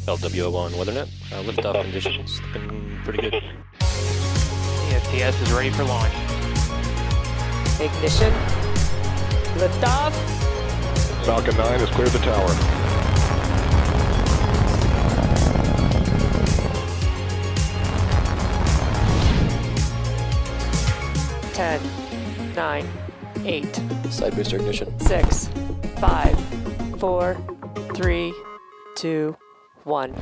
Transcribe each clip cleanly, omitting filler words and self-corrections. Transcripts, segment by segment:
LWO1 WeatherNet. Liftoff conditions looking pretty good. ESTS is ready for launch. Ignition. Liftoff. Falcon 9 has cleared the tower. Ten, 9, 8, Side booster ignition. 6, 5, 4, 3, 2, 1.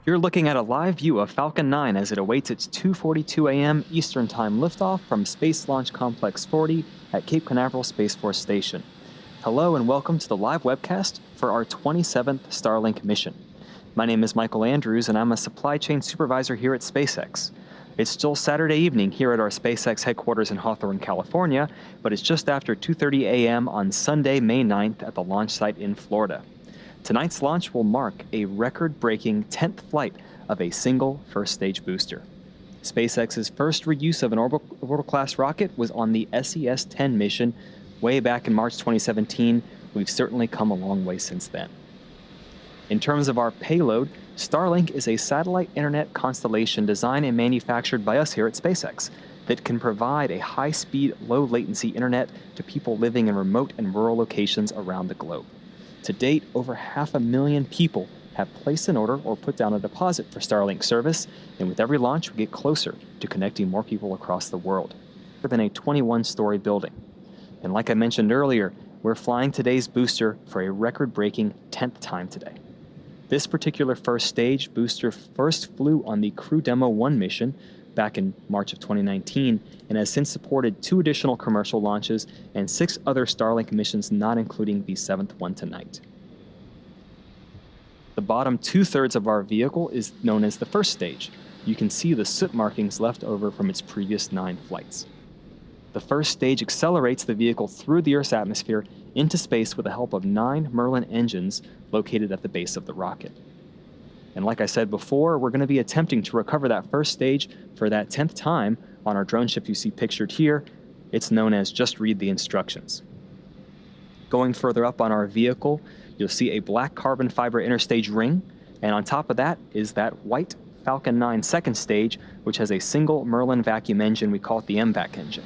You're looking at a live view of Falcon 9 as it awaits its 2:42 a.m. Eastern Time liftoff from Space Launch Complex 40 at Cape Canaveral Space Force Station. Hello and welcome to the live webcast for our 27th Starlink mission. My name is Michael Andrews and I'm a supply chain supervisor here at SpaceX. It's still Saturday evening here at our SpaceX headquarters in Hawthorne, California, but it's just after 2:30 a.m. on Sunday, May 9th at the launch site in Florida. Tonight's launch will mark a record-breaking 10th flight of a single first-stage booster. SpaceX's first reuse of an orbital-class rocket was on the SES-10 mission way back in March 2017. We've certainly come a long way since then. In terms of our payload, Starlink is a satellite internet constellation designed and manufactured by us here at SpaceX that can provide a high-speed, low-latency internet to people living in remote and rural locations around the globe. To date, over 500,000 people have placed an order or put down a deposit for Starlink service, and with every launch, we get closer to connecting more people across the world. More than a 21-story building. And like I mentioned earlier, we're flying today's booster for a record-breaking 10th time today. This particular first stage booster first flew on the Crew Demo 1 mission back in March of 2019 and has since supported 2 additional commercial launches and 6 other Starlink missions, not including the 7th one tonight. The bottom 2/3 of our vehicle is known as the first stage. You can see the soot markings left over from its previous 9 flights. The first stage accelerates the vehicle through the Earth's atmosphere into space with the help of 9 Merlin engines located at the base of the rocket. And like I said before, we're going to be attempting to recover that first stage for that 10th time on our drone ship you see pictured here. It's known as Just Read the Instructions. Going further up on our vehicle, you'll see a black carbon fiber interstage ring, and on top of that is that white Falcon 9 second stage, which has a single Merlin vacuum engine. We call it the MVAC engine.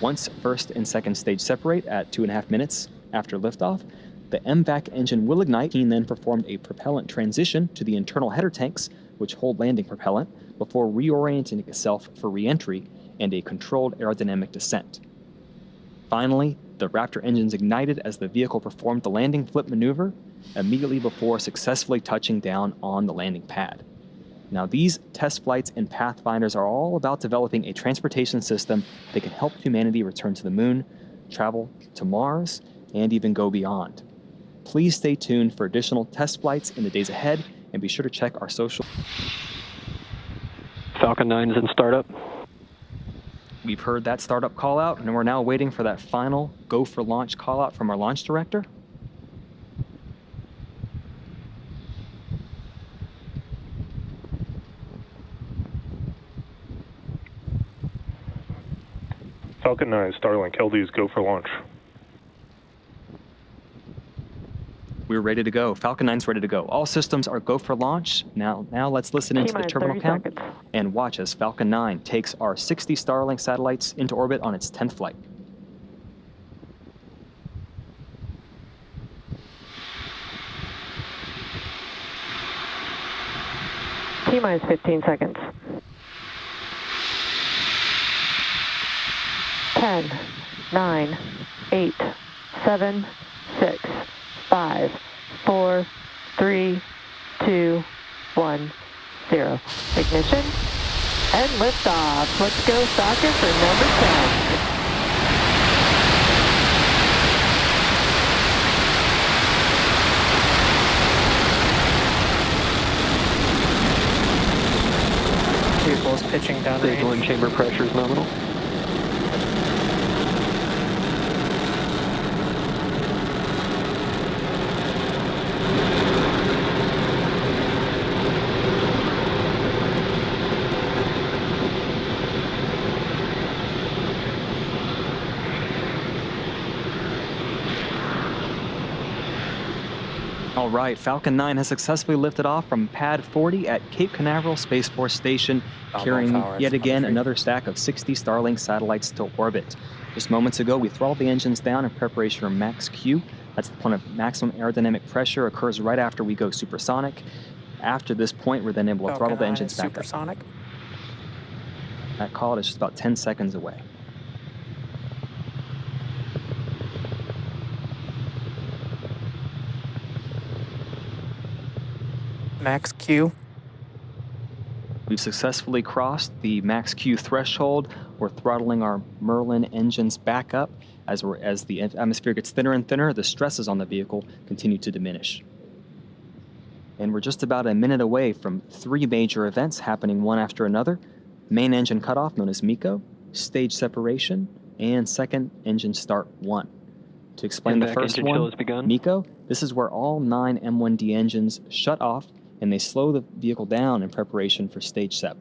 Once first and second stage separate at 2.5 minutes after liftoff, the MVAC engine will ignite and then performed a propellant transition to the internal header tanks, which hold landing propellant, before reorienting itself for re-entry and a controlled aerodynamic descent. Finally, the Raptor engines ignited as the vehicle performed the landing flip maneuver immediately before successfully touching down on the landing pad. Now, these test flights and Pathfinders are all about developing a transportation system that can help humanity return to the moon, travel to Mars, and even go beyond. Please stay tuned for additional test flights in the days ahead, and be sure to check our social. Falcon 9 is in startup. We've heard that startup call out, and we're now waiting for that final go for launch call out from our launch director. Falcon 9, Starlink, LD's go for launch. We're ready to go. Falcon 9's ready to go. All systems are go for launch. Now let's listen into the terminal count and watch as Falcon 9 takes our 60 Starlink satellites into orbit on its 10th flight. T-minus 15 seconds. 10, 9, 8, 7, 6, 5, 4, 3, 2, 1, 0. Ignition and liftoff. Let's go socket for number 10. Vehicle's pitching down Vehicle range. and chamber pressure is nominal. All right, Falcon 9 has successfully lifted off from Pad 40 at Cape Canaveral Space Force Station, carrying yet again another stack of 60 Starlink satellites to orbit. Just moments ago, we throttled the engines down in preparation for max Q. That's the point of maximum aerodynamic pressure, occurs right after we go supersonic. After this point, we're then able to throttle the engines back supersonic. up. That call is just about 10 seconds away. Max Q. We've successfully crossed the max Q threshold. We're throttling our Merlin engines back up. As the atmosphere gets thinner and thinner, the stresses on the vehicle continue to diminish. And we're just about a minute away from 3 major events happening one after another. Main engine cutoff, known as MECO, stage separation, and second engine start 1. To explain the first one, MECO, this is where all 9 M1D engines shut off and they slow the vehicle down in preparation for stage sep.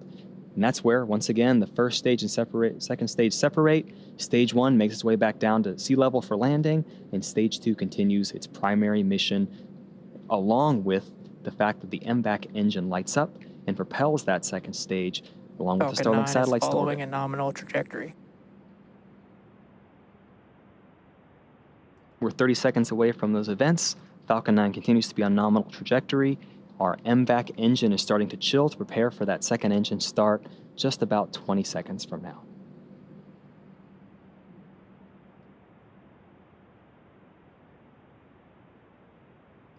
And that's where, once again, the first stage and second stage separate. Stage 1 makes its way back down to sea level for landing, and stage 2 continues its primary mission, along with the fact that the MVAC engine lights up and propels that second stage, along with the Starlink satellites to orbit. Following a nominal trajectory. We're 30 seconds away from those events. Falcon 9 continues to be on nominal trajectory. Our MVAC engine is starting to chill to prepare for that second engine start just about 20 seconds from now.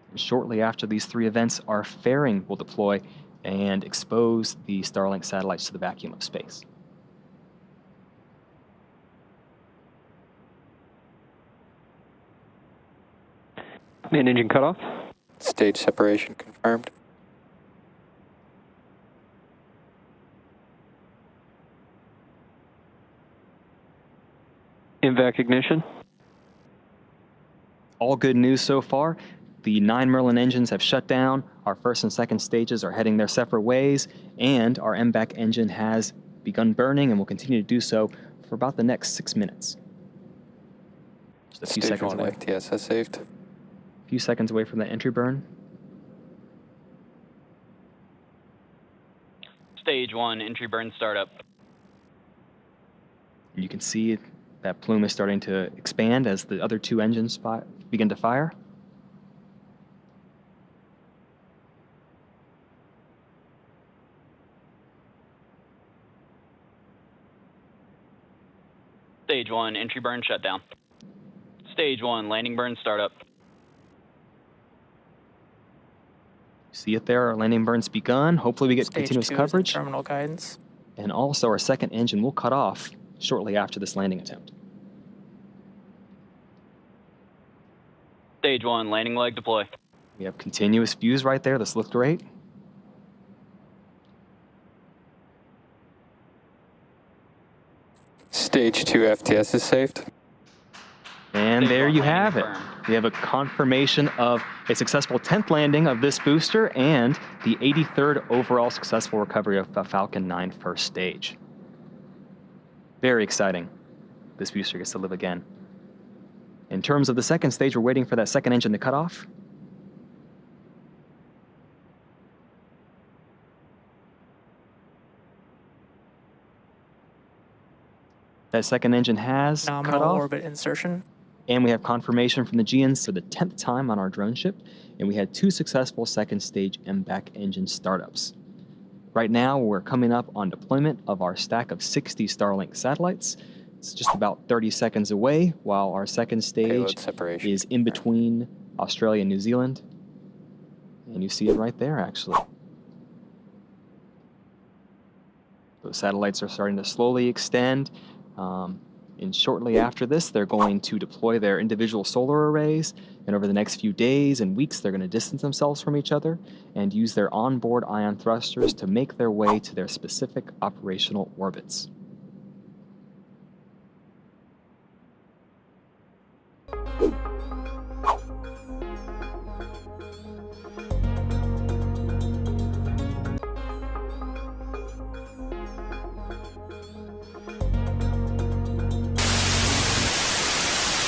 And shortly after these 3 events, our fairing will deploy and expose the Starlink satellites to the vacuum of space. Main engine cutoff. Stage separation confirmed. MVAC ignition. All good news so far. The 9 Merlin engines have shut down. Our first and second stages are heading their separate ways, and our MVAC engine has begun burning and will continue to do so for about the next 6 minutes. Just a few Stage seconds 1 away. FTS has saved. A few seconds away from that entry burn. Stage 1 entry burn startup. And you can see that plume is starting to expand as the other 2 engines begin to fire. Stage 1 entry burn shutdown. Stage 1 landing burn startup. See it there, our landing burn's begun. Hopefully we get continuous coverage. Terminal guidance. And also our second engine will cut off shortly after this landing attempt. Stage 1 landing leg deploy. We have continuous views right there. This looked great. Stage 2 FTS is saved. And there you have it. We have a confirmation of a successful 10th landing of this booster and the 83rd overall successful recovery of the Falcon 9 first stage. Very exciting. This booster gets to live again. In terms of the second stage, we're waiting for that second engine to cut off. That second engine has cut Nominal off. orbit insertion. And we have confirmation from the GNs for the 10th time on our drone ship, and we had 2 successful second stage MVAC engine startups. Right now, we're coming up on deployment of our stack of 60 Starlink satellites. It's just about 30 seconds away, while our second stage is in between Australia and New Zealand. And you see it right there, actually. Those satellites are starting to slowly extend. And shortly after this, they're going to deploy their individual solar arrays. And over the next few days and weeks, they're going to distance themselves from each other and use their onboard ion thrusters to make their way to their specific operational orbits.